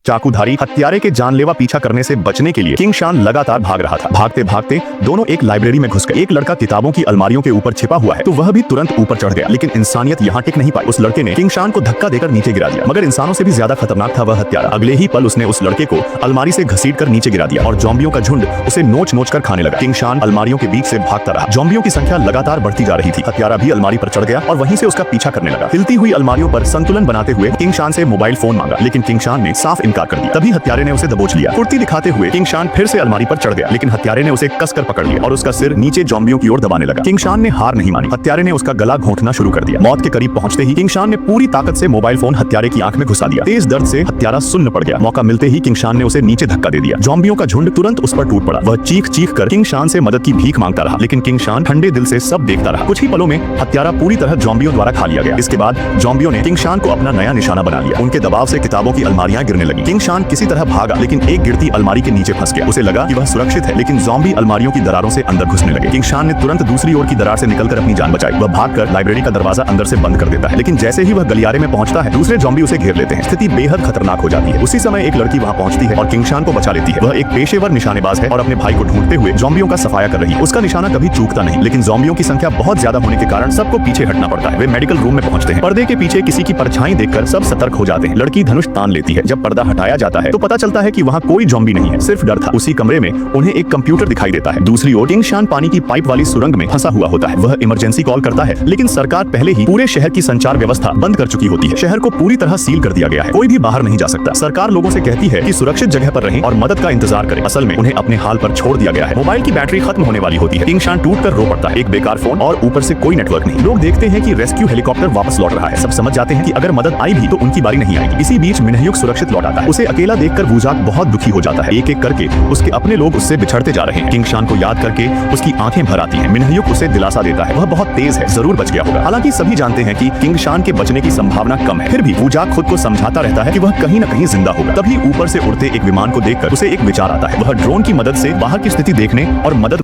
चाकूधारी हत्यारे के जानलेवा पीछा करने से बचने के लिए किंग शान लगातार भाग रहा था। भागते भागते दोनों एक लाइब्रेरी में घुस गए। एक लड़का किताबों की अलमारियों के ऊपर छिपा हुआ है तो वह भी तुरंत ऊपर चढ़ गया, लेकिन इंसानियत यहाँ टिक नहीं पाई। उस लड़के ने किंग शान को धक्का देकर नीचे गिरा दिया, मगर इंसानों से भी ज्यादा खतरनाक था वह हत्यारा। अगले ही पल उसने उस लड़के को अलमारी से घसीटकर नीचे गिरा दिया और ज़ॉम्बियों का झुंड उसे नोच नोच कर खाने लगा। किंग शान अलमारियों के बीच से भागता रहा। ज़ॉम्बियों की संख्या लगातार बढ़ती जा रही थी। हत्यारा भी अलमारी पर चढ़ गया और वहीं से उसका पीछा करने लगा। हिलती हुई अलमारियों पर संतुलन बनाते हुए किंग शान से मोबाइल फोन मांगा, लेकिन किंग शान ने साफ इनकार कर दिया। तभी हत्यारे ने उसे दबोच लिया। फुर्ती दिखाते हुए किंग शान फिर से अलमारी पर चढ़ गया, लेकिन हत्यारे ने उसे कसकर पकड़ लिया और उसका सिर नीचे ज़ॉम्बियों की ओर दबाने लगा। किंग शान ने हार नहीं मानी। हत्यारे ने उसका गला घोंटना शुरू कर दिया। मौत के करीब पहुंचते ही किंग शान ने पूरी ताकत से मोबाइल फोन हत्यारे की आंख में घुसा दिया। तेज दर्द से हत्यारा सुन्न पड़ गया। मौका मिलते ही किंग शान ने उसे नीचे धक्का दे दिया। ज़ॉम्बियों का झुंड तुरंत उस पर टूट पड़ा। वह चीख चीख कर किंग शान से मदद की भीख मांगता रहा, लेकिन किंग शान ठंडे दिल से सब देखता रहा। कुछ ही पलों में हत्यारा पूरी तरह ज़ॉम्बियों द्वारा खा लिया गया। इसके बाद ज़ॉम्बियों ने किंग शान को अपना नया निशाना बना लिया। उनके दबाव से किताबों की अलमारियां गिरने लगी। किंग शान किसी तरह भागा, लेकिन एक गिरती अलमारी के नीचे फंस गया। उसे लगा कि वह सुरक्षित है, लेकिन ज़ॉम्बी अलमारियों की दरारों से अंदर घुसने लगे। किंग शान ने तुरंत दूसरी ओर की दरार से निकलकर अपनी जान बचाई। वह भागकर लाइब्रेरी का दरवाजा अंदर से बंद कर देता है, लेकिन जैसे ही वह गलियारे में पहुंचता है दूसरे ज़ॉम्बी उसे घेर लेते हैं। स्थिति बेहद खतरनाक हो जाती है। उसी समय एक लड़की वहां पहुंचती है और किंग शान को बचा लेती है। वह एक पेशेवर निशानेबाज है और अपने भाई को ढूंढते हुए ज़ॉम्बियों का सफाया कर रही है। उसका निशाना कभी चूकता नहीं, लेकिन ज़ॉम्बियों की संख्या बहुत ज्यादा होने के कारण सबको पीछे हटना पड़ता है। वे मेडिकल रूम में पहुंचते हैं। पर्दे के पीछे किसी की परछाई देखकर सब सतर्क हो जाते हैं। लड़की धनुष तान लेती है। जब पर्दा हटाया जाता है तो पता चलता है कि वहां कोई ज़ॉम्बी नहीं है, सिर्फ डर था। उसी कमरे में उन्हें एक कंप्यूटर दिखाई देता है। दूसरी ओर किंग शान पानी की पाइप वाली सुरंग में फंसा हुआ होता है। वह इमरजेंसी कॉल करता है, लेकिन सरकार पहले ही पूरे शहर की संचार व्यवस्था बंद कर चुकी होती है। शहर को पूरी तरह सील कर दिया गया है। कोई भी बाहर नहीं जा सकता। सरकार लोगों से कहती है कि सुरक्षित जगह पर रहें और मदद का इंतजार करें। असल में उन्हें अपने हाल पर छोड़ दिया गया है। मोबाइल की बैटरी खत्म होने वाली होती है। किंग शान टूट कर रो पड़ता है। एक बेकार फोन और ऊपर से कोई नेटवर्क नहीं। लोग देखते हैं कि रेस्क्यू हेलीकॉप्टर वापस लौट रहा है। सब समझ जाते हैं कि अगर मदद आई भी तो उनकी बारी नहीं आएगी। इसी बीच मिनहयुक सुरक्षित लौट आता है। उसे अकेला देखकर वूजाक बहुत दुखी हो जाता है। एक एक करके उसके अपने लोग उससे बिछड़ते जा रहे हैं। किंग शान को याद करके उसकी आंखें भर आती हैं। मिनहयुक उसे दिलासा देता है, वह बहुत तेज है, जरूर बच गया होगा। हालांकि सभी जानते हैं कि किंग शान के बचने की संभावना कम है, फिर भी वूजाक खुद को समझाता रहता है कि वह कहीं न कहीं जिंदा होगा। तभी ऊपर से उड़ते एक विमान को देखकर उसे एक विचार आता है। वह ड्रोन की मदद से बाहर की स्थिति देखने और मदद